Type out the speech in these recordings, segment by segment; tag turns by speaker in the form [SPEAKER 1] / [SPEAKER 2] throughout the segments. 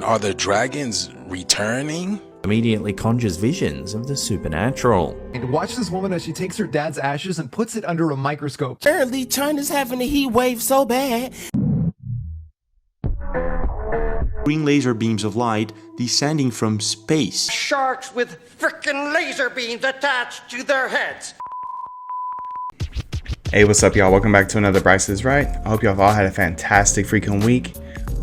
[SPEAKER 1] Are the dragons returning?
[SPEAKER 2] Immediately conjures visions of the supernatural.
[SPEAKER 3] And watch this woman as she takes her dad's ashes and puts it under a microscope.
[SPEAKER 4] Apparently, China's having a heat wave so bad.
[SPEAKER 5] Green laser beams of light descending from space.
[SPEAKER 6] Sharks with frickin' laser beams attached to their heads.
[SPEAKER 7] Hey, what's up, y'all? Welcome back to another Bryce is Right. I hope y'all have all had a fantastic freaking week.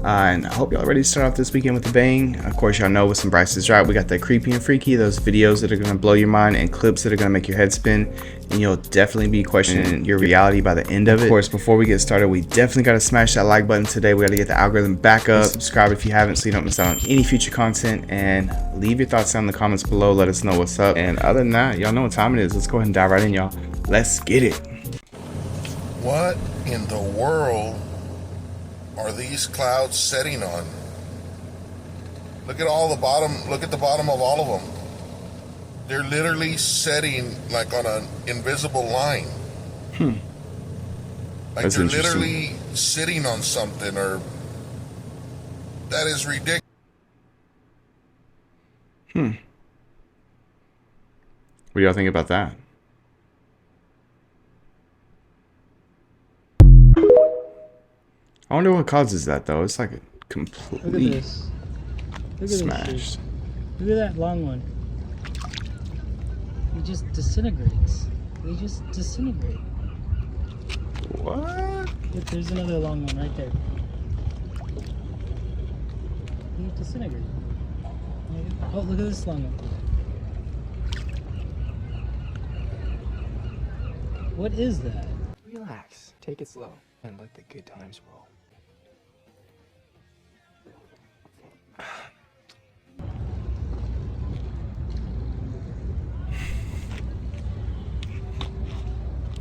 [SPEAKER 7] And I hope y'all ready to start off this weekend with a bang. Of course, y'all know with some Bryce is Right, we got the creepy and freaky, those videos that are going to blow your mind and clips that are going to make your head spin. And you'll definitely be questioning your reality by the end of it. Of course, before we get started, we definitely got to smash that like button today. We got to get the algorithm back up. Subscribe if you haven't so you don't miss out on any future content. And leave your thoughts down in the comments below. Let us know what's up. And other than that, y'all know what time it is. Let's go ahead and dive right in, y'all. Let's get it.
[SPEAKER 8] What in the world are these clouds setting on? Look at all the bottom, look at the bottom of all of them. They're literally setting like on an invisible line. Like
[SPEAKER 7] That's
[SPEAKER 8] they're literally sitting on something, or that is ridiculous.
[SPEAKER 7] What do y'all think about that? I wonder what causes that though. It's like a complete
[SPEAKER 9] Look at this. Look at
[SPEAKER 7] smash.
[SPEAKER 9] This. Look at that long one. He just disintegrates. They just disintegrate.
[SPEAKER 7] What?
[SPEAKER 9] Look, there's another long one right there. He disintegrates. Oh, look at this long one. What is that?
[SPEAKER 3] Relax, take it slow, and let the good times roll.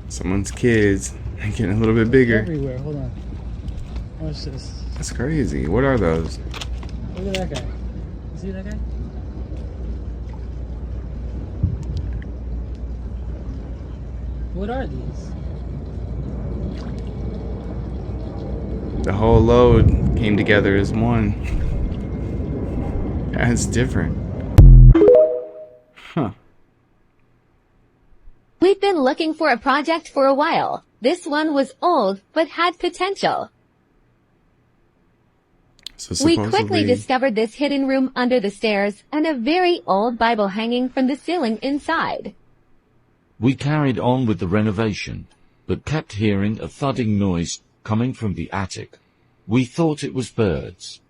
[SPEAKER 7] Someone's kids are getting a little bit bigger.
[SPEAKER 9] Everywhere. Hold on. Watch this.
[SPEAKER 7] That's crazy. What are those?
[SPEAKER 9] Look at that guy. You see that guy? What are these?
[SPEAKER 7] The whole load came together as one. That's different. Huh.
[SPEAKER 10] We've been looking for a project for a while. This one was old, but had potential.
[SPEAKER 7] So
[SPEAKER 10] We quickly discovered this hidden room under the stairs and a very old Bible hanging from the ceiling inside.
[SPEAKER 11] We carried on with the renovation, but kept hearing a thudding noise coming from the attic. We thought it was birds.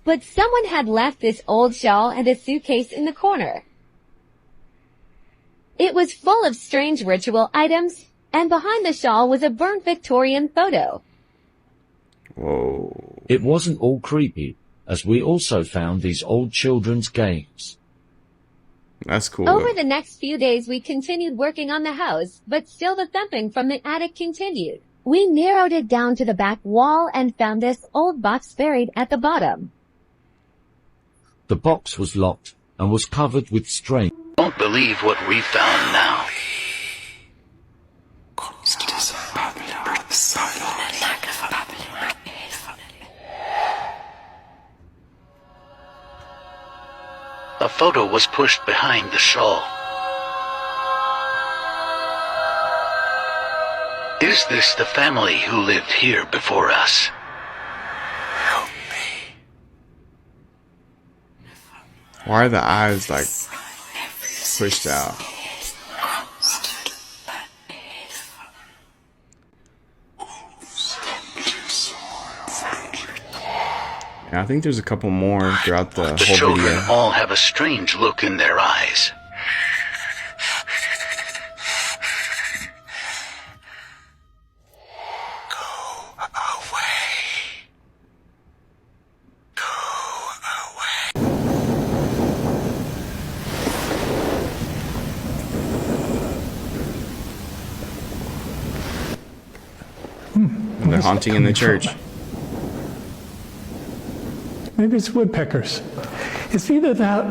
[SPEAKER 10] But someone had left this old shawl and a suitcase in the corner. It was full of strange ritual items, and behind the shawl was a burnt Victorian photo.
[SPEAKER 7] Whoa.
[SPEAKER 11] It wasn't all creepy, as we also found these old children's games.
[SPEAKER 7] That's cool.
[SPEAKER 10] Over the next few days we continued working on the house, but still the thumping from the attic continued. We narrowed it down to the back wall and found this old box buried at the bottom.
[SPEAKER 11] The box was locked and was covered with strange.
[SPEAKER 6] Don't believe what we found now. A photo was pushed behind the shawl. Is this the family who lived here before us? Help me.
[SPEAKER 7] Why are the eyes like pushed out? And I think there's a couple more throughout the
[SPEAKER 6] The
[SPEAKER 7] whole
[SPEAKER 6] children
[SPEAKER 7] video.
[SPEAKER 6] all have a strange look in their eyes.
[SPEAKER 7] And they're haunting in the church.
[SPEAKER 12] Maybe it's woodpeckers. It's either that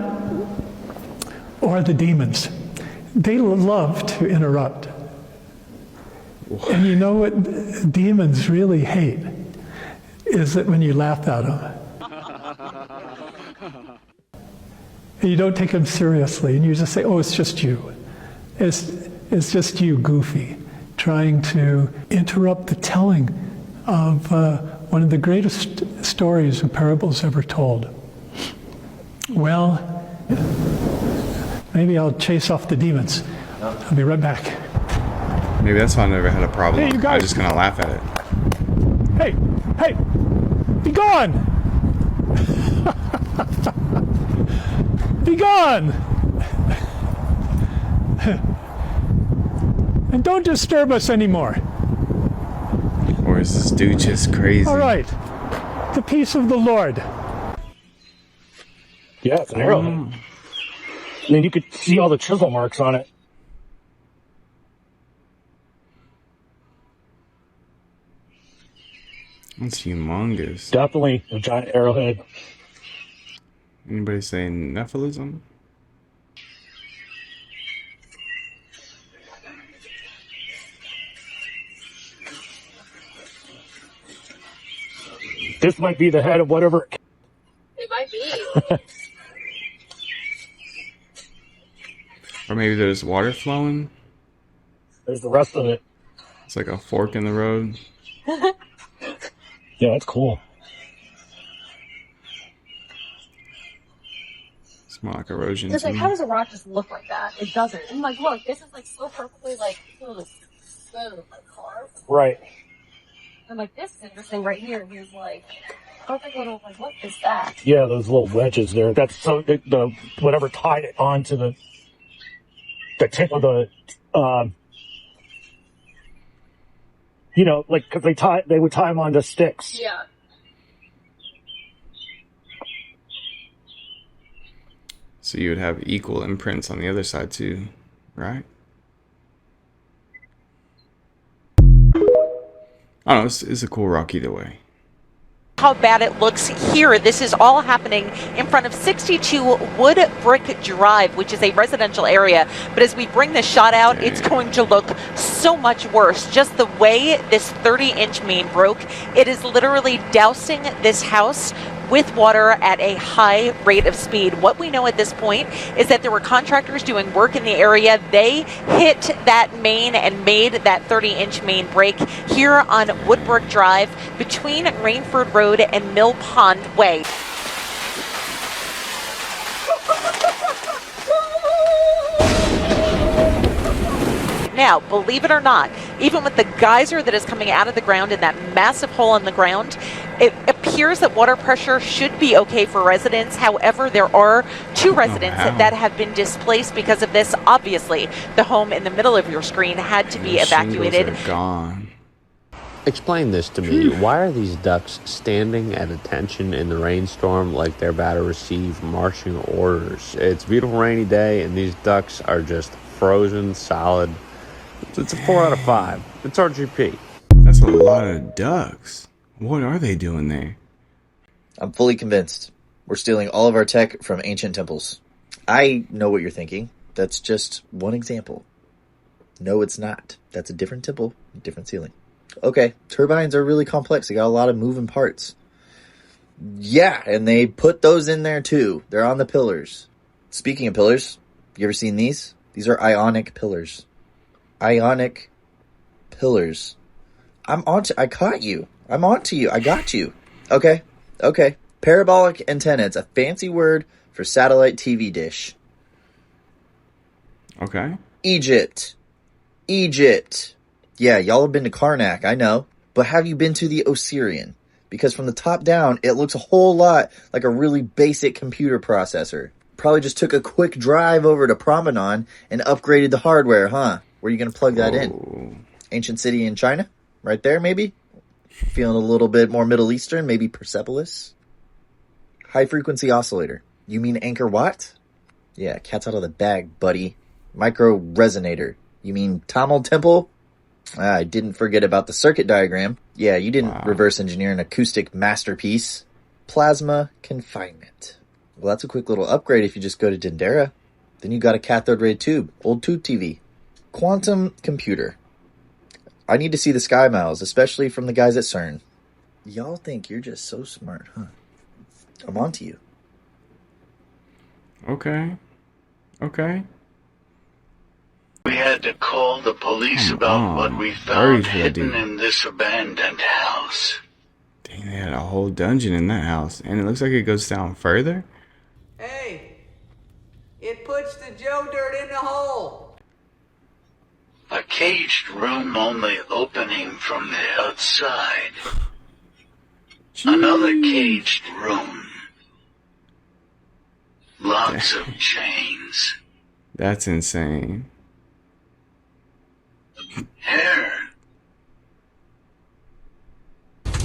[SPEAKER 12] or the demons. They love to interrupt. And you know what demons really hate is that when you laugh at them. And you don't take them seriously, and you just say, oh, it's just you. It's just you, Goofy, trying to interrupt the telling of one of the greatest stories and parables ever told. Well, maybe I'll chase off the demons. I'll be right back.
[SPEAKER 7] Maybe that's why I never had a problem.
[SPEAKER 12] Hey, you guys.
[SPEAKER 7] I just kind of laugh at it.
[SPEAKER 12] Hey, hey, be gone! Be gone! And don't disturb us anymore.
[SPEAKER 7] Or is this dude just crazy?
[SPEAKER 12] All right. The peace of the Lord.
[SPEAKER 13] Yeah, it's an arrowhead. I mean, you could see all the chisel marks on it.
[SPEAKER 7] That's humongous.
[SPEAKER 13] Definitely a giant arrowhead.
[SPEAKER 7] Anybody saying Nephilism?
[SPEAKER 13] This might be the head of whatever.
[SPEAKER 14] It might be.
[SPEAKER 7] Or maybe there's water flowing.
[SPEAKER 13] There's the rest of it.
[SPEAKER 7] It's like a fork in the road.
[SPEAKER 13] Yeah, that's cool.
[SPEAKER 7] It's more like erosion.
[SPEAKER 14] It's like, how does a rock just look like that? It doesn't. I'm like, look, this is like so perfectly like carved.
[SPEAKER 13] Right.
[SPEAKER 14] I'm like, this is interesting right here. And he's like, perfect little, like, what is that?
[SPEAKER 13] Yeah, those little wedges there. That's so the whatever tied it onto the tip of the you know, like, because they would tie them onto sticks.
[SPEAKER 14] Yeah.
[SPEAKER 7] So you would have equal imprints on the other side too, right? I don't know, it's a cool rock either way.
[SPEAKER 15] How bad it looks here. This is all happening in front of 62 Wood Brick Drive, which is a residential area. But as we bring this shot out, it's going to look so much worse. Just the way this 30-inch main broke, it is literally dousing this house with water at a high rate of speed. What we know at this point is that there were contractors doing work in the area. They hit that main and made that 30-inch main break here on Woodbrook Drive between Rainford Road and Mill Pond Way. Now, believe it or not, even with the geyser that is coming out of the ground in that massive hole in the ground, it appears that water pressure should be okay for residents. However, there are two residents that have been displaced because of this. Obviously, the home in the middle of your screen had to be evacuated.
[SPEAKER 7] Shingles are gone.
[SPEAKER 16] Explain this to me. Why are these ducks standing at attention in the rainstorm like they're about to receive marching orders? It's a beautiful rainy day, and these ducks are just frozen solid. It's a 4 out of 5. It's RGP.
[SPEAKER 7] That's a lot of ducks. What are they doing there?
[SPEAKER 17] I'm fully convinced. We're stealing all of our tech from ancient temples. I know what you're thinking. That's just one example. No, it's not. That's a different temple, different ceiling. Okay, turbines are really complex. They got a lot of moving parts. Yeah, and they put those in there too. They're on the pillars. Speaking of pillars, you ever seen these? These are ionic pillars. Ionic pillars. I caught you. I'm onto you. I got you. Okay. Parabolic antenna. It's a fancy word for satellite TV dish.
[SPEAKER 7] Okay.
[SPEAKER 17] Egypt. Yeah, y'all have been to Karnak, I know. But have you been to the Osirian? Because from the top down, it looks a whole lot like a really basic computer processor. Probably just took a quick drive over to Promenon and upgraded the hardware, huh? Where are you going to plug that in? Ancient city in China? Right there, maybe? Feeling a little bit more Middle Eastern, maybe Persepolis? High frequency oscillator. You mean Anchor Watt? Yeah, cat's out of the bag, buddy. Micro resonator. You mean Tamil Temple? I didn't forget about the circuit diagram. Yeah, you didn't reverse engineer an acoustic masterpiece. Plasma confinement. Well, that's a quick little upgrade if you just go to Dendera. Then you got a cathode ray tube. Old tube TV. Quantum computer. I need to see the sky miles, especially from the guys at CERN. Y'all think you're just so smart, huh? I'm on to you.
[SPEAKER 7] Okay. Okay.
[SPEAKER 6] We had to call the police about what we found hidden in this abandoned house.
[SPEAKER 7] Dang, they had a whole dungeon in that house. And it looks like it goes down further.
[SPEAKER 18] Hey, it puts the Joe dirt in the hole.
[SPEAKER 6] A caged room only opening from the outside. Another caged room. Lots of chains.
[SPEAKER 7] That's insane.
[SPEAKER 6] Hair.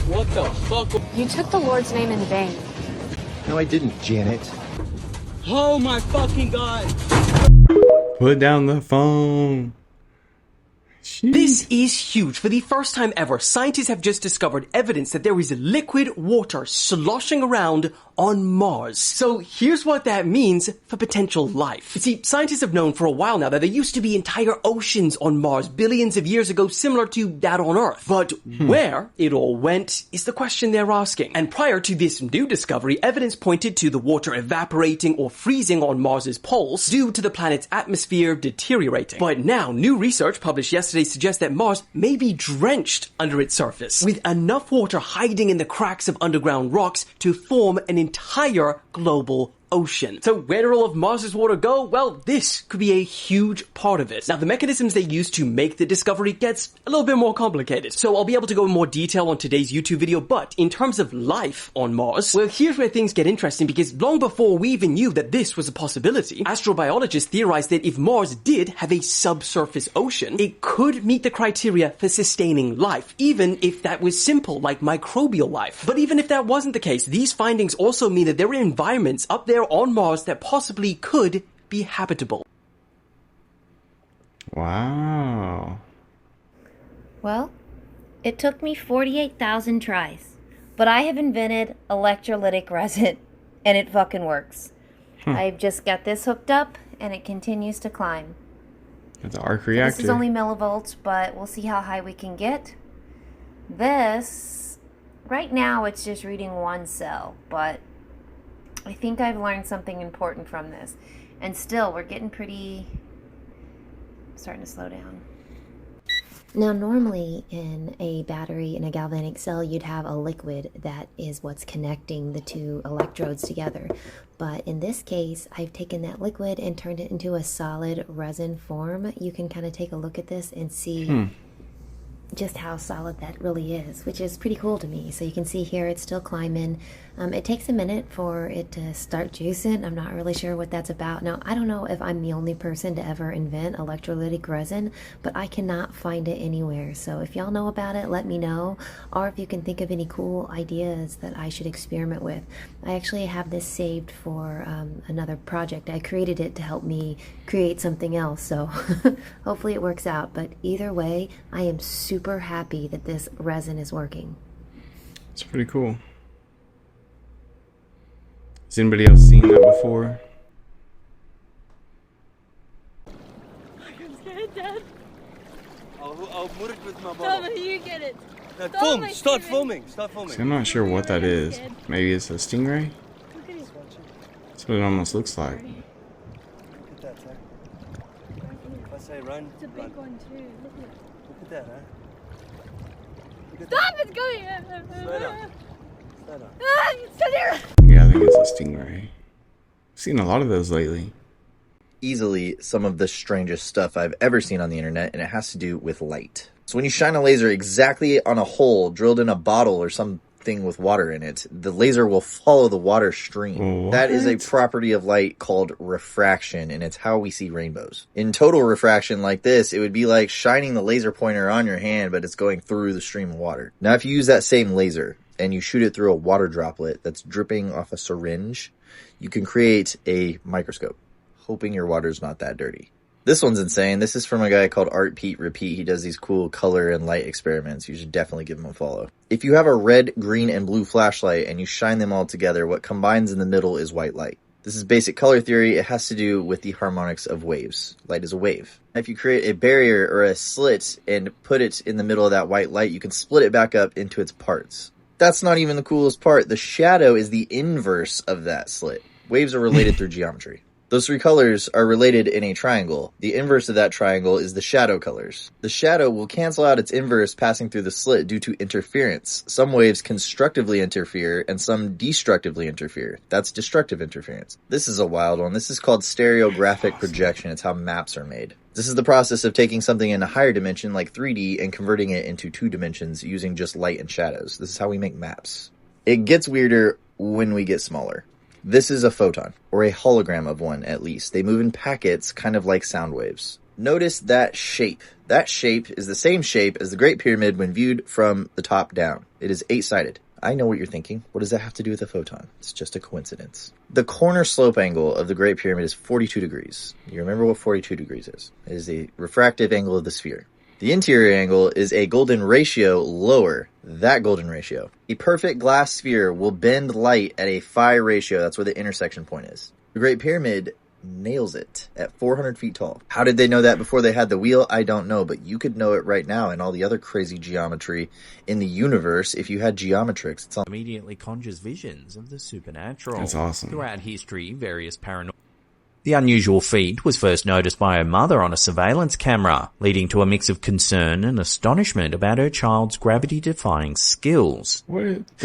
[SPEAKER 18] What the fuck?
[SPEAKER 14] You took the Lord's name in vain.
[SPEAKER 3] No, I didn't, Janet.
[SPEAKER 18] Oh my fucking god.
[SPEAKER 7] Put down the phone.
[SPEAKER 19] This is huge. For the first time ever, scientists have just discovered evidence that there is liquid water sloshing around on Mars. So here's what that means for potential life. You see, scientists have known for a while now that there used to be entire oceans on Mars billions of years ago, similar to that on Earth. But where it all went is the question they're asking. And prior to this new discovery, evidence pointed to the water evaporating or freezing on Mars's poles due to the planet's atmosphere deteriorating. But now, new research published yesterday suggests that Mars may be drenched under its surface, with enough water hiding in the cracks of underground rocks to form an entire global ocean. So where did all of Mars's water go? Well, this could be a huge part of it. Now, the mechanisms they used to make the discovery gets a little bit more complicated. So I'll be able to go in more detail on today's YouTube video, but in terms of life on Mars, well, here's where things get interesting, because long before we even knew that this was a possibility, astrobiologists theorized that if Mars did have a subsurface ocean, it could meet the criteria for sustaining life, even if that was simple, like microbial life. But even if that wasn't the case, these findings also mean that there are environments up there on Mars that possibly could be habitable.
[SPEAKER 7] Wow.
[SPEAKER 20] Well, it took me 48,000 tries, but I have invented electrolytic resin, and it fucking works. I've just got this hooked up, and it continues to climb.
[SPEAKER 7] That's an arc reactor.
[SPEAKER 20] This is only millivolts, but we'll see how high we can get. This, right now it's just reading 1 cell, but I think I've learned something important from this. And still, we're getting starting to slow down. Now, normally in a battery, in a galvanic cell, you'd have a liquid that is what's connecting the two electrodes together. But in this case, I've taken that liquid and turned it into a solid resin form. You can kind of take a look at this and see just how solid that really is, which is pretty cool to me. So you can see here it's still climbing. It takes a minute for it to start juicing. I'm not really sure what that's about. Now, I don't know if I'm the only person to ever invent electrolytic resin, but I cannot find it anywhere. So if y'all know about it, let me know. Or if you can think of any cool ideas that I should experiment with. I actually have this saved for another project. I created it to help me create something else, so hopefully it works out. But either way, I am super happy that this resin is working.
[SPEAKER 7] It's pretty cool. Has anybody else seen that before?
[SPEAKER 14] I'm scared, Dad.
[SPEAKER 18] I'll put it with my
[SPEAKER 14] Stop it, you get it.
[SPEAKER 18] Start filming.
[SPEAKER 7] See, I'm not sure what that is. Maybe it's a stingray? That's what it almost looks like.
[SPEAKER 18] Look at that, huh? If I say run,
[SPEAKER 14] It's a big one too.
[SPEAKER 18] Look at that, huh?
[SPEAKER 14] Stop! It's going.
[SPEAKER 18] Slow down.
[SPEAKER 14] It's so near.
[SPEAKER 7] Yeah, I think it's a stingray. I've seen a lot of those lately.
[SPEAKER 17] Easily some of the strangest stuff I've ever seen on the internet, and it has to do with light. So when you shine a laser exactly on a hole drilled in a bottle or something with water in it, the laser will follow the water stream. That is a property of light called refraction, and it's how we see rainbows. In total refraction like this, it would be like shining the laser pointer on your hand, but it's going through the stream of water. Now, if you use that same laser and you shoot it through a water droplet that's dripping off a syringe, you can create a microscope, hoping your water's not that dirty. This one's insane. This is from a guy called Art Pete Repeat. He does these cool color and light experiments. You should definitely give him a follow. If you have a red, green, and blue flashlight and you shine them all together, what combines in the middle is white light. This is basic color theory. It has to do with the harmonics of waves. Light is a wave. If you create a barrier or a slit and put it in the middle of that white light, you can split it back up into its parts. That's not even the coolest part. The shadow is the inverse of that slit. Waves are related through geometry. Those three colors are related in a triangle. The inverse of that triangle is the shadow colors. The shadow will cancel out its inverse passing through the slit due to interference. Some waves constructively interfere and some destructively interfere. That's destructive interference. This is a wild one. This is called stereographic projection. It's how maps are made. This is the process of taking something in a higher dimension like 3D and converting it into 2 dimensions using just light and shadows. This is how we make maps. It gets weirder when we get smaller. This is a photon, or a hologram of one at least. They move in packets, kind of like sound waves. Notice that shape. That shape is the same shape as the Great Pyramid when viewed from the top down. It is 8-sided. I know what you're thinking. What does that have to do with a photon? It's just a coincidence. The corner slope angle of the Great Pyramid is 42 degrees. You remember what 42 degrees is? It is the refractive angle of the sphere. The interior angle is a golden ratio lower. That golden ratio. A perfect glass sphere will bend light at a phi ratio. That's where the intersection point is. The Great Pyramid nails it at 400 feet tall. How did they know that before they had the wheel? I don't know, but you could know it right now and all the other crazy geometry in the universe if you had geometrics. It's
[SPEAKER 2] immediately conjures visions of the supernatural.
[SPEAKER 7] That's awesome.
[SPEAKER 2] Throughout history, various paranormal... The unusual feat was first noticed by her mother on a surveillance camera, leading to a mix of concern and astonishment about her child's gravity-defying skills.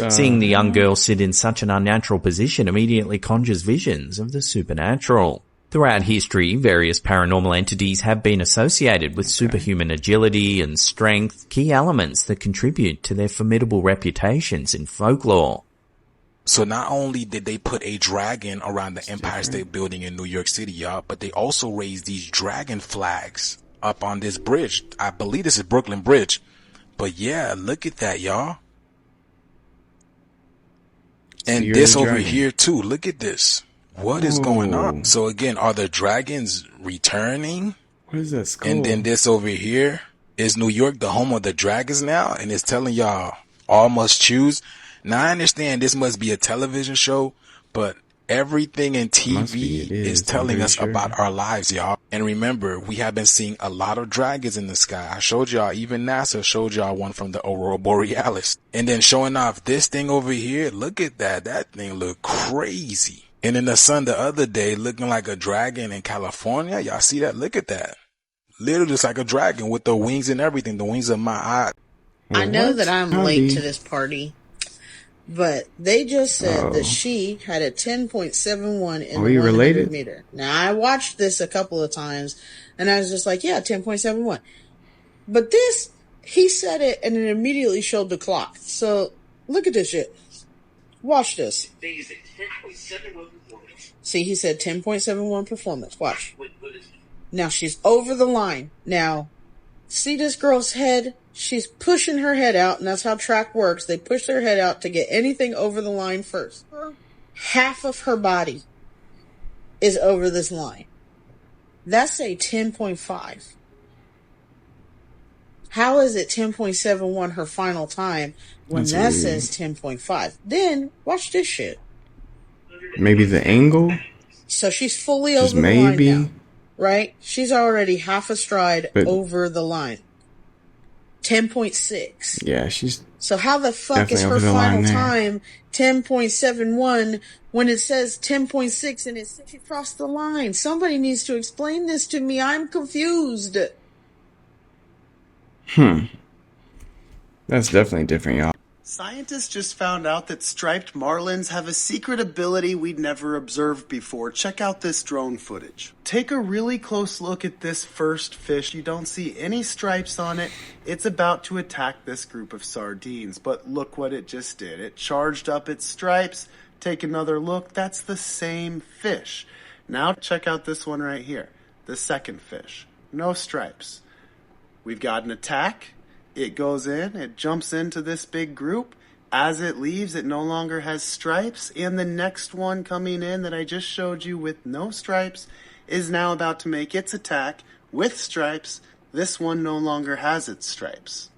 [SPEAKER 2] Seeing the young girl sit in such an unnatural position immediately conjures visions of the supernatural. Throughout history, various paranormal entities have been associated with superhuman agility and strength, key elements that contribute to their formidable reputations in folklore.
[SPEAKER 1] So not only did they put a dragon around the Empire State Building in New York City, y'all, but they also raised these dragon flags up on this bridge. I believe this is Brooklyn Bridge. But yeah, look at that, y'all. And this over here too. Look at this. What is going on? So again, are the dragons returning?
[SPEAKER 7] What is that skull?
[SPEAKER 1] And then this over here is New York, the home of the dragons now, and it's telling y'all all must choose. Now, I understand this must be a television show, but everything in TV is telling us about our lives, y'all. And remember, we have been seeing a lot of dragons in the sky. I showed y'all, even NASA showed y'all one from the Aurora Borealis. And then showing off this thing over here, look at that. That thing look crazy. And in the sun the other day, looking like a dragon in California. Y'all see that? Look at that. Literally just like a dragon with the wings and everything, the wings of my eye.
[SPEAKER 21] I know that I'm late to this party. But they just said that she had a 10.71 in the 100 meter. Now, I watched this a couple of times, and I was just like, yeah, 10.71. But this, he said it, and it immediately showed the clock. So, look at this shit. Watch this. See, he said 10.71 performance. Watch. Now, she's over the line. Now, see this girl's head? She's pushing her head out, and that's how track works. They push their head out to get anything over the line first. Half of her body is over this line. That's a 10.5. How is it 10.71 her final time when that says 10.5? Then, watch this shit.
[SPEAKER 7] Maybe the angle?
[SPEAKER 21] So she's fully over the line now, right? She's already half a stride over the line. 10.6.
[SPEAKER 7] Yeah, she's...
[SPEAKER 21] So how the fuck is her final time 10.71 when it says 10.6 and it's she crossed the line? Somebody needs to explain this to me. I'm confused.
[SPEAKER 7] That's definitely different, y'all.
[SPEAKER 22] Scientists just found out that striped marlins have a secret ability we'd never observed before. Check out this drone footage. Take a really close look at this first fish. You don't see any stripes on it. It's about to attack this group of sardines, but look what it just did. It charged up its stripes. Take another look. That's the same fish. Now check out this one right here. The second fish. No stripes. We've got an attack. It goes in, it jumps into this big group. As it leaves, it no longer has stripes. And the next one coming in that I just showed you with no stripes is now about to make its attack with stripes. This one no longer has its stripes.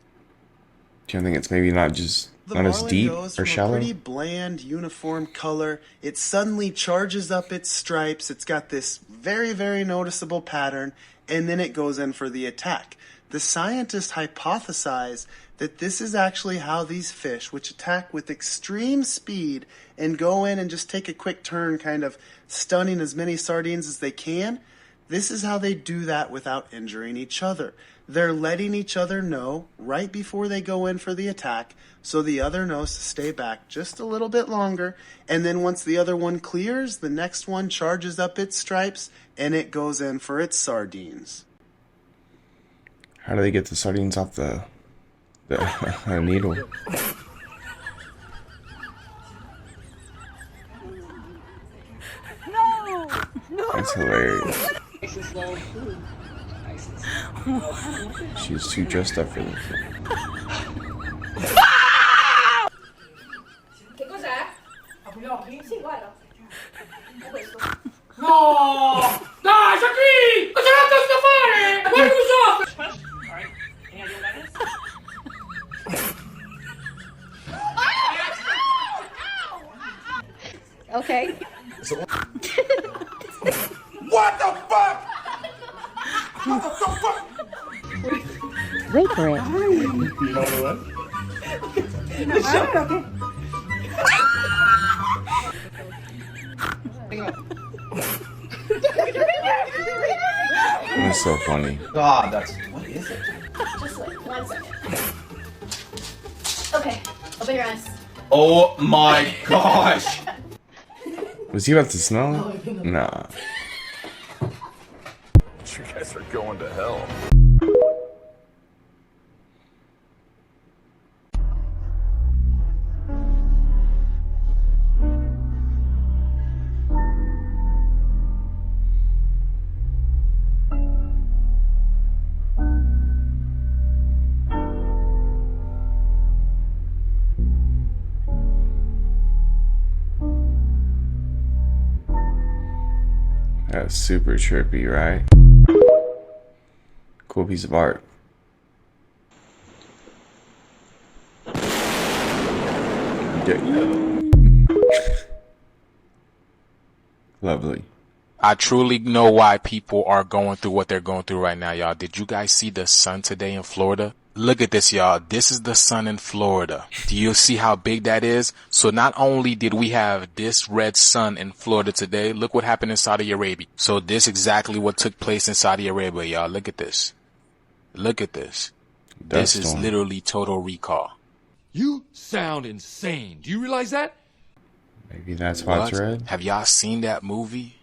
[SPEAKER 7] Do you think it's maybe not just not as deep or shallow?
[SPEAKER 22] A pretty bland, uniform color. It suddenly charges up its stripes. It's got this very, very noticeable pattern. And then it goes in for the attack. The scientists hypothesize that this is actually how these fish, which attack with extreme speed and go in and just take a quick turn, kind of stunning as many sardines as they can, this is how they do that without injuring each other. They're letting each other know right before they go in for the attack, so the other knows to stay back just a little bit longer, and then once the other one clears, the next one charges up its stripes, and it goes in for its sardines.
[SPEAKER 7] How do they get the sardines off the needle?
[SPEAKER 14] No! No!
[SPEAKER 7] That's hilarious. She's too dressed up for this.
[SPEAKER 14] Che cos'è? Sì, guarda. È questo.
[SPEAKER 4] No! Dai, c'è qui! Cosa l'ha fatto fare? Guarda cosa!
[SPEAKER 14] Okay.
[SPEAKER 8] So,
[SPEAKER 4] What the fuck?
[SPEAKER 14] What the fuck? Wait for it.
[SPEAKER 8] you know what?
[SPEAKER 7] That's so funny.
[SPEAKER 5] God, that's what is it?
[SPEAKER 14] Just like 1 second. Okay, open your eyes.
[SPEAKER 5] Oh my gosh!
[SPEAKER 7] Was he about to smell it? Nah.
[SPEAKER 8] You guys are going to hell.
[SPEAKER 7] That's super trippy, right? Cool piece of art. Lovely.
[SPEAKER 1] I truly know why people are going through what they're going through right now, y'all. Did you guys see the sun today in Florida? Look at this, y'all. This is the sun in Florida. Do you see how big that is? So not only did we have this red sun in Florida today, look what happened in Saudi Arabia. So this exactly what took place in Saudi Arabia, y'all. Look at this. Look at this. This is literally total recall.
[SPEAKER 4] You sound insane. Do you realize that?
[SPEAKER 7] Maybe that's why it's red.
[SPEAKER 1] Have y'all seen that movie?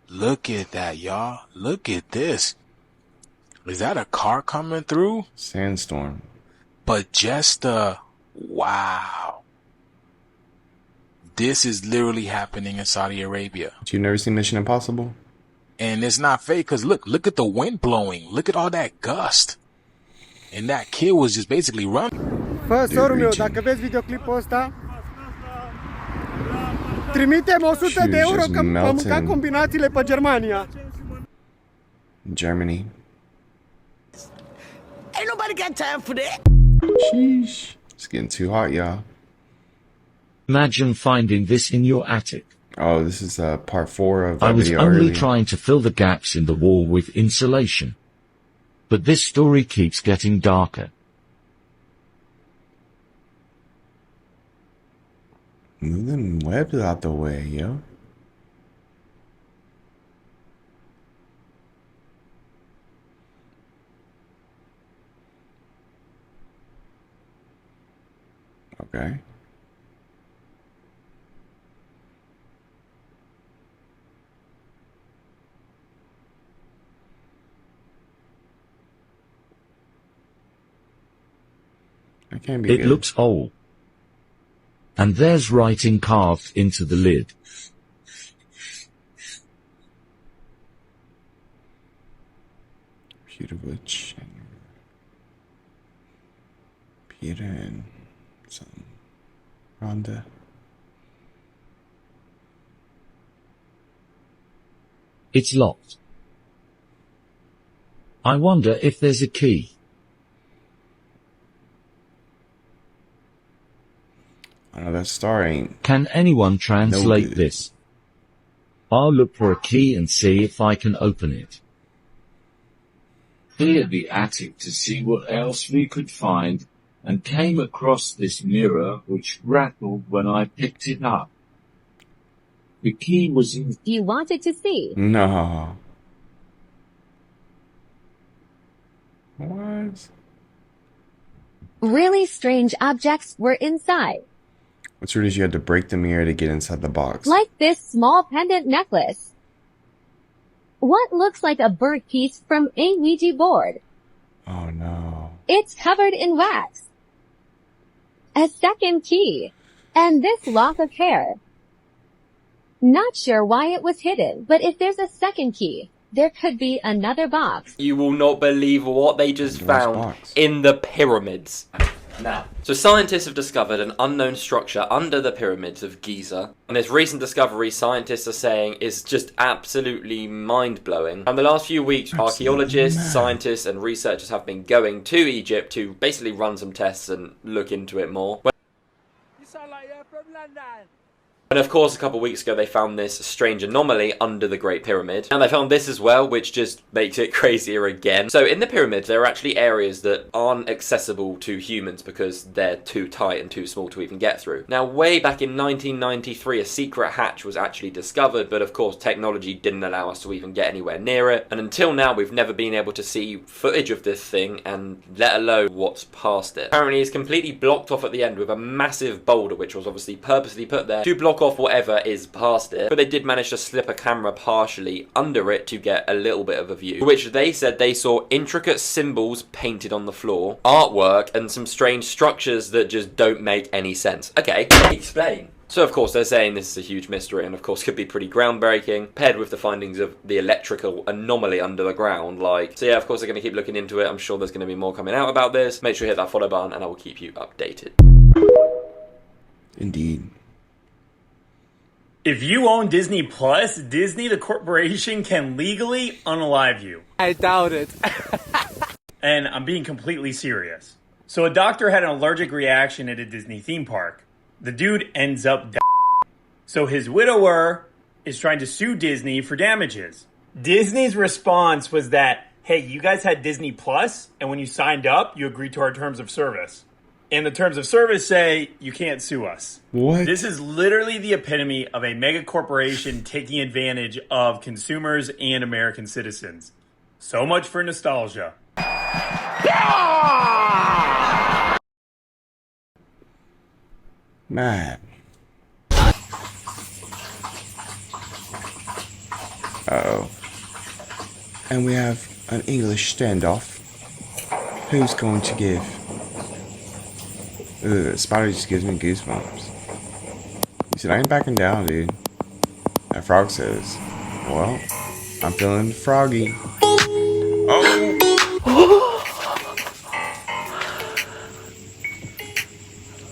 [SPEAKER 1] Look at that, y'all. Look at this. Is that a car coming through?
[SPEAKER 7] Sandstorm.
[SPEAKER 1] But just wow. This is literally happening in Saudi Arabia.
[SPEAKER 7] But you've never seen Mission Impossible?
[SPEAKER 1] And it's not fake, because look at the wind blowing. Look at all that gust. And that kid was just basically running.
[SPEAKER 23] Fă, sorul meu, dacă vezi videoclipul ăsta, trimite-mi 100 de euro că am mâncat combinațiile pe Germania.
[SPEAKER 7] Germany.
[SPEAKER 18] Ain't nobody got time for that.
[SPEAKER 7] Sheesh. It's getting too hot, y'all.
[SPEAKER 11] Imagine finding this in your attic.
[SPEAKER 7] Oh, this is part 4 of that
[SPEAKER 11] I was
[SPEAKER 7] video
[SPEAKER 11] only
[SPEAKER 7] earlier.
[SPEAKER 11] trying to fill the gaps in the wall with insulation. But this story keeps getting darker.
[SPEAKER 7] Move them webs out the way, yo. Okay. That can't be
[SPEAKER 11] It
[SPEAKER 7] good.
[SPEAKER 11] looks old. And there's writing carved into the lid.
[SPEAKER 7] Peter Witch and Peter and some Rhonda.
[SPEAKER 11] It's locked. I wonder if there's a key.
[SPEAKER 7] I know that star ain't.
[SPEAKER 11] Can anyone translate
[SPEAKER 7] good.
[SPEAKER 11] this? I'll look for a key and see if I can open it. cleared the attic to see what else we could find and came across this mirror which rattled when I picked it up. The key was in...
[SPEAKER 9] You wanted to see?
[SPEAKER 7] No. What?
[SPEAKER 9] Really strange objects were inside.
[SPEAKER 7] What's weird is you had to break the mirror to get inside the box.
[SPEAKER 9] Like this small pendant necklace. What looks like a burnt piece from a Ouija board.
[SPEAKER 7] Oh no.
[SPEAKER 9] It's covered in wax. A second key. And this lock of hair. Not sure why it was hidden, but if there's a second key, there could be another box.
[SPEAKER 10] You will not believe what they just found in the pyramids. Now, so scientists have discovered an unknown structure under the pyramids of Giza, and this recent discovery, scientists are saying, is just absolutely mind-blowing. And the last few weeks, archaeologists, scientists, and researchers have been going to Egypt to basically run some tests and look into it more.
[SPEAKER 4] You sound like you're from London.
[SPEAKER 10] And of course, a couple of weeks ago, they found this strange anomaly under the Great Pyramid. And they found this as well, which just makes it crazier again. So in the pyramids, there are actually areas that aren't accessible to humans because they're too tight and too small to even get through. Now, way back in 1993, a secret hatch was actually discovered, but of course, technology didn't allow us to even get anywhere near it. And until now, we've never been able to see footage of this thing, and let alone what's past it. Apparently, it's completely blocked off at the end with a massive boulder, which was obviously purposely put there to block off whatever is past it, but they did manage to slip a camera partially under it to get a little bit of a view, which they said they saw intricate symbols painted on the floor, artwork, and some strange structures that just don't make any sense. Okay, explain. So of course they're saying this is a huge mystery and of course could be pretty groundbreaking, paired with the findings of the electrical anomaly under the ground, so yeah, of course they're going to keep looking into it. I'm sure there's going to be more coming out about this. Make sure you hit that follow button and I will keep you updated.
[SPEAKER 7] Indeed.
[SPEAKER 12] If you own Disney Plus, Disney, the corporation, can legally unalive you.
[SPEAKER 4] I doubt it.
[SPEAKER 12] And I'm being completely serious. So a doctor had an allergic reaction at a Disney theme park. The dude ends up dying. So his widower is trying to sue Disney for damages. Disney's response was that, hey, you guys had Disney Plus, and when you signed up, you agreed to our terms of service. And the terms of service say you can't sue us.
[SPEAKER 7] What?
[SPEAKER 12] This is literally the epitome of a mega corporation taking advantage of consumers and American citizens. So much for nostalgia.
[SPEAKER 7] Man. Uh-oh. And we have an English standoff. Who's going to give? Ugh, Spider just gives me goosebumps. He said, I ain't backing down, dude. That frog says, well, I'm feeling froggy. Oh!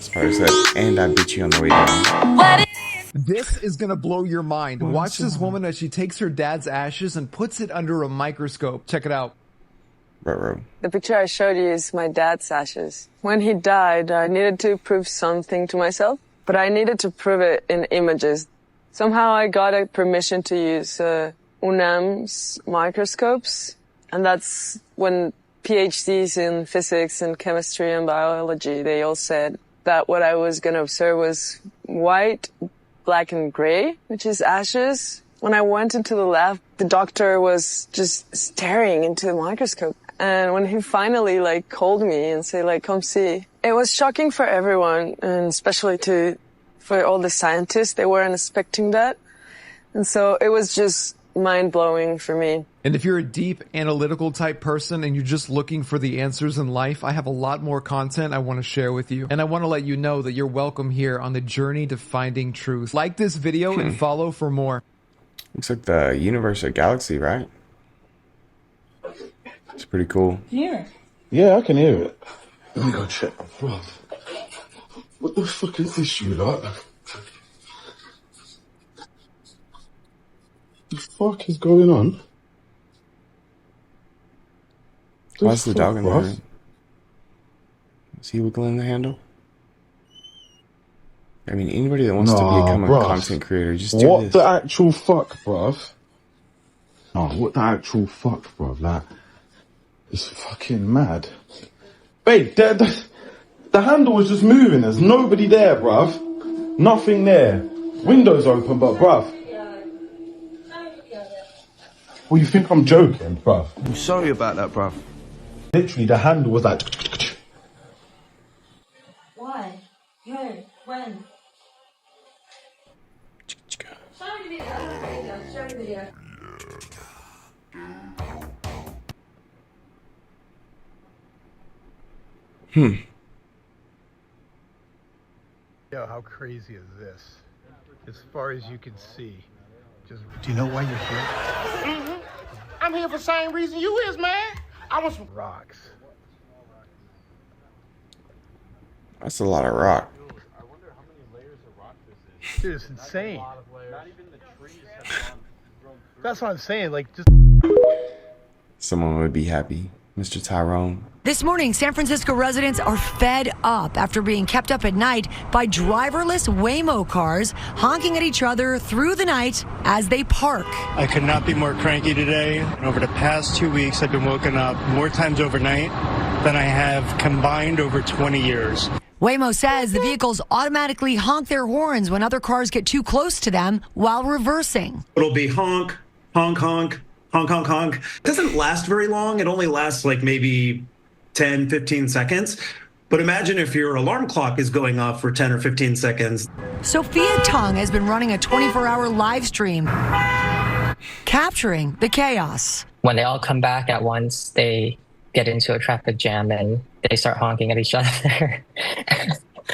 [SPEAKER 7] Spider said, and I beat you on the way down.
[SPEAKER 3] This is gonna blow your mind. Watch this woman as she takes her dad's ashes and puts it under a microscope. Check it out.
[SPEAKER 24] The picture I showed you is my dad's ashes. When he died, I needed to prove something to myself, but I needed to prove it in images. Somehow I got a permission to use UNAM's microscopes, and that's when PhDs in physics and chemistry and biology, they all said that what I was going to observe was white, black, and gray, which is ashes. When I went into the lab, the doctor was just staring into the microscope. And when he finally called me and said come see, it was shocking for everyone, and especially for all the scientists. They weren't expecting that. And so it was just mind-blowing for me.
[SPEAKER 3] And if you're a deep analytical type person and you're just looking for the answers in life, I have a lot more content I want to share with you. And I want to let you know that you're welcome here on the journey to finding truth. Like this video and follow for more.
[SPEAKER 7] Looks like the universe of galaxy, right? It's pretty cool.
[SPEAKER 25] Here. Yeah, I can hear it. Let me go check. What the fuck is this you lot? The fuck is going on?
[SPEAKER 7] Why's the dog in the room? Is he wiggling the handle? I mean, anybody that wants to become a content creator, just do this.
[SPEAKER 25] What the actual fuck, bruv? No, what the actual fuck, bruv? It's fucking mad. Babe, the handle was just moving. There's nobody there, bruv. Nothing there. Windows open, but bruv. Well, you think I'm joking, bruv?
[SPEAKER 6] I'm sorry about that, bruv.
[SPEAKER 25] Literally, the handle was like...
[SPEAKER 14] Why? When? When? Show me the video. Show me the video.
[SPEAKER 13] Yo, how crazy is this? As far as you can see. Just, do you know why you're here?
[SPEAKER 4] I'm here for the same reason you is, man. I want some
[SPEAKER 13] rocks.
[SPEAKER 7] That's a lot of rock.
[SPEAKER 13] Dude, it's insane. That's what I'm saying. Like, just.
[SPEAKER 7] Someone would be happy. Mr. Tyrone.
[SPEAKER 15] This morning, San Francisco residents are fed up after being kept up at night by driverless Waymo cars honking at each other through the night as they park.
[SPEAKER 16] I could not be more cranky today. Over the past 2 weeks, I've been woken up more times overnight than I have combined over 20 years.
[SPEAKER 15] Waymo says the vehicles automatically honk their horns when other cars get too close to them while reversing.
[SPEAKER 19] It'll be honk, honk, honk, honk, honk, honk. It doesn't last very long. It only lasts like maybe 10, 15 seconds. But imagine if your alarm clock is going off for 10 or 15 seconds.
[SPEAKER 15] Sophia Tong has been running a 24-hour live stream, capturing the chaos.
[SPEAKER 26] When they all come back at once, they get into a traffic jam and they start honking at each other.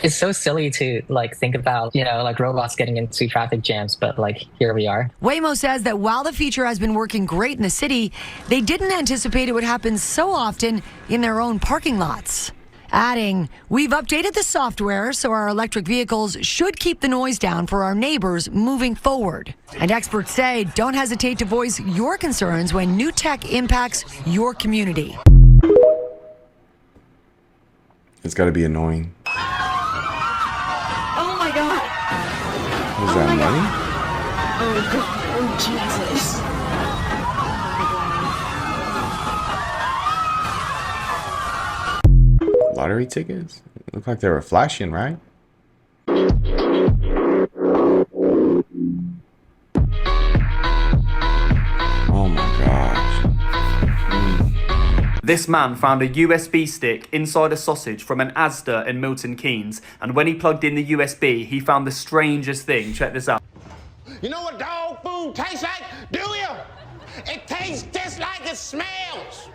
[SPEAKER 26] It's so silly to think about, robots getting into traffic jams, but here we are.
[SPEAKER 15] Waymo says that while the feature has been working great in the city, they didn't anticipate it would happen so often in their own parking lots. Adding, we've updated the software so our electric vehicles should keep the noise down for our neighbors moving forward. And experts say don't hesitate to voice your concerns when new tech impacts your community.
[SPEAKER 7] It's got to be annoying.
[SPEAKER 14] Oh my god.
[SPEAKER 7] Is that money?
[SPEAKER 14] Oh god. Oh Jesus.
[SPEAKER 7] Lottery tickets? Look like they were flashing, right? Oh my gosh.
[SPEAKER 27] This man found a USB stick inside a sausage from an Asda in Milton Keynes, and when he plugged in the USB, he found the strangest thing. Check this out.
[SPEAKER 4] You know what dog food tastes like? Do you? It tastes just like it smells.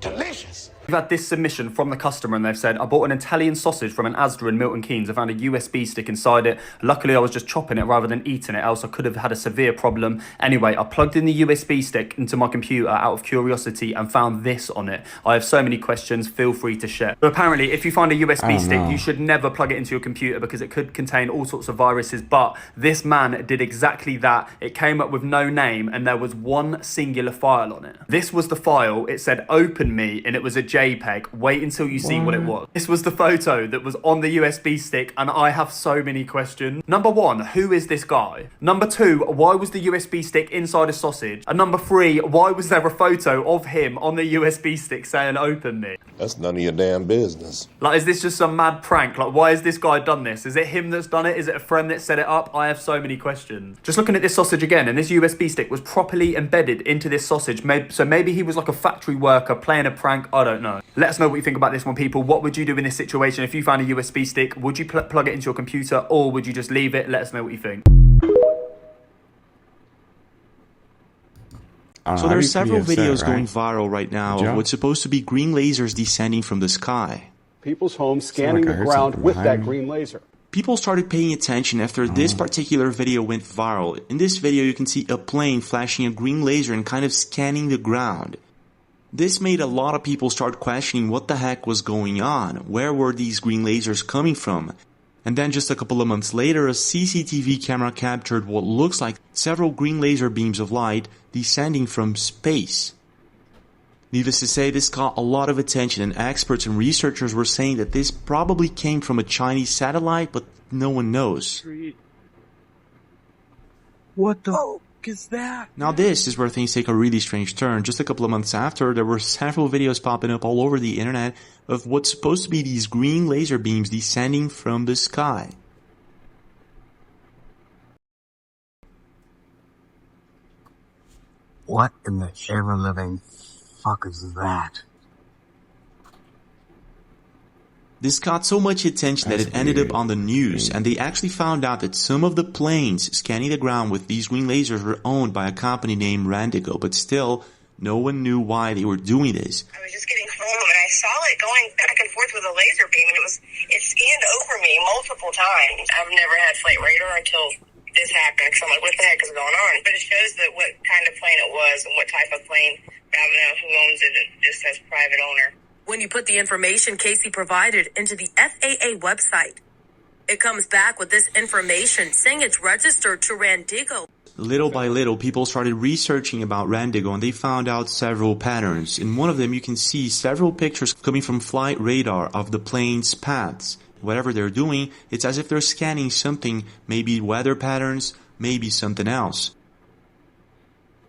[SPEAKER 4] Delicious.
[SPEAKER 27] We've had this submission from the customer and they've said, I bought an Italian sausage from an Asda in Milton Keynes. I found a USB stick inside it. Luckily, I was just chopping it rather than eating it, else I could have had a severe problem. Anyway, I plugged in the USB stick into my computer out of curiosity and found this on it. I have so many questions, feel free to share. But apparently, if you find a USB stick, you should never plug it into your computer because it could contain all sorts of viruses. But this man did exactly that. It came up with no name and there was one singular file on it. This was the file. It said, open me, and it was a JPEG. Wait until you see what it was. This was the photo that was on the USB stick, and I have so many questions. Number one, who is this guy? Number two, why was the USB stick inside a sausage? And number three, why was there a photo of him on the USB stick saying open me?
[SPEAKER 8] That's none of your damn business.
[SPEAKER 27] Is this just some mad prank? Why has this guy done this? Is it him that's done it? Is it a friend that set it up? I have so many questions. Just looking at this sausage again, and this USB stick was properly embedded into this sausage. So maybe he was like a factory worker playing a prank. I don't know. Let us know what you think about this one, people. What would you do in this situation if you found a USB stick? Would you plug it into your computer or would you just leave it? Let us know what you think.
[SPEAKER 28] So there are several videos going viral right now of what's supposed to be green lasers descending from the sky.
[SPEAKER 29] People's homes scanning the ground with that green laser.
[SPEAKER 28] People started paying attention after this particular video went viral. In this video, you can see a plane flashing a green laser and kind of scanning the ground. This made a lot of people start questioning what the heck was going on. Where were these green lasers coming from? And then just a couple of months later, a CCTV camera captured what looks like several green laser beams of light descending from space. Needless to say, this caught a lot of attention, and experts and researchers were saying that this probably came from a Chinese satellite, but no one knows. What the? is that? Now this is where things take a really strange turn. Just a couple of months after, there were several videos popping up all over the internet of what's supposed to be these green laser beams descending from the sky.
[SPEAKER 1] What in the ever-living fuck is that?
[SPEAKER 28] This caught so much attention that it ended up on the news, and they actually found out that some of the planes scanning the ground with these green lasers were owned by a company named Randigo, but still, no one knew why they were doing this.
[SPEAKER 2] I was just getting home and I saw it going back and forth with a laser beam, and it scanned over me multiple times. I've never had flight radar until this happened, because I'm like, what the heck is going on? But it shows that what kind of plane it was and what type of plane. I don't know who owns it. It just says private owner.
[SPEAKER 5] When you put the information Casey provided into the FAA website, it comes back with this information saying it's registered to Randigo.
[SPEAKER 28] Little by little, people started researching about Randigo, and they found out several patterns. In one of them, you can see several pictures coming from flight radar of the plane's paths. Whatever they're doing, it's as if they're scanning something, maybe weather patterns, maybe something else.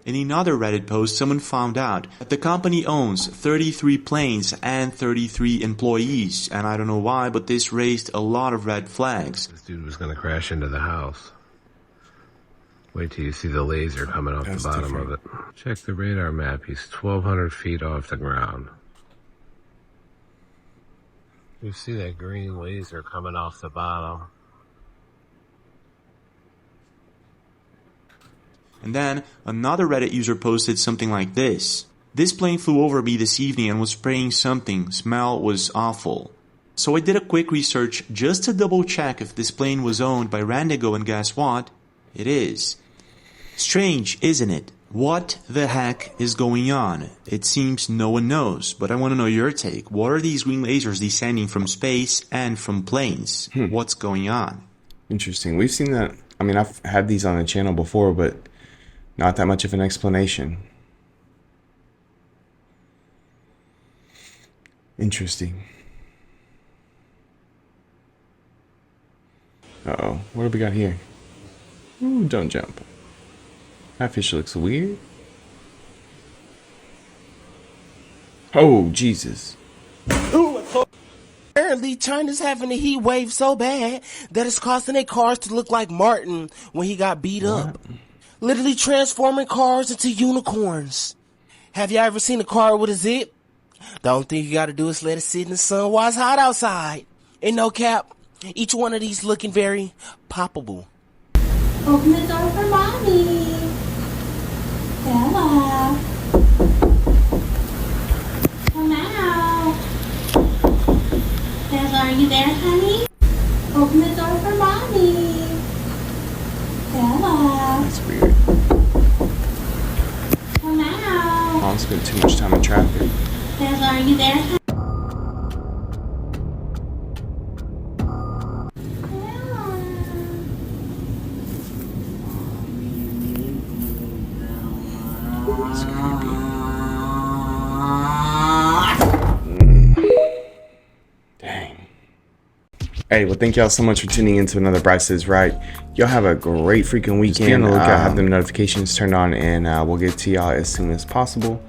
[SPEAKER 28] In another Reddit post, someone found out that the company owns 33 planes and 33 employees, and I don't know why, but this raised a lot of red flags.
[SPEAKER 6] This dude was gonna crash into the house. Wait till you see the laser coming off the bottom of it. Check the radar map, he's 1,200 feet off the ground. You see that green laser coming off the bottom.
[SPEAKER 28] And then, another Reddit user posted something like this. This plane flew over me this evening and was spraying something. Smell was awful. So I did a quick research just to double check if this plane was owned by Randigo, and guess what? It is. Strange, isn't it? What the heck is going on? It seems no one knows, but I want to know your take. What are these green lasers descending from space and from planes? What's going on?
[SPEAKER 7] Interesting. We've seen that. I mean, I've had these on the channel before, but not that much of an explanation. Interesting. Uh-oh. What do we got here? Ooh, don't jump. That fish looks weird. Oh, Jesus.
[SPEAKER 17] Apparently, China's having a heat wave so bad that it's causing their cars to look like Martin when he got beat up. Literally transforming cars into unicorns. Have you ever seen a car with a zip? The only thing you gotta do is let it sit in the sun while it's hot outside. And no cap, each one of these looking very poppable.
[SPEAKER 20] Open the door for mommy. Bella. Come out. Bella, are you there, honey? Open the door for mommy. Bella.
[SPEAKER 7] That's weird.
[SPEAKER 20] Come out.
[SPEAKER 7] Mom spent too much time in traffic.
[SPEAKER 20] Bella, are you there, honey?
[SPEAKER 7] Dang. Hey, well, thank y'all so much for tuning in to another BryceIsRite. Y'all have a great freaking weekend. Have the notifications turned on, and we'll get to y'all as soon as possible.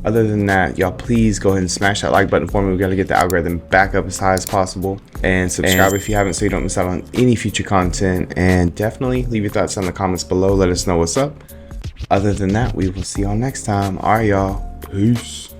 [SPEAKER 7] Other than that, y'all please go ahead and smash that like button for me. We got to get the algorithm back up as high as possible. And subscribe if you haven't, so you don't miss out on any future content. And definitely leave your thoughts in the comments below. Let us know what's up. Other than that, we will see y'all next time. All right, y'all. Peace.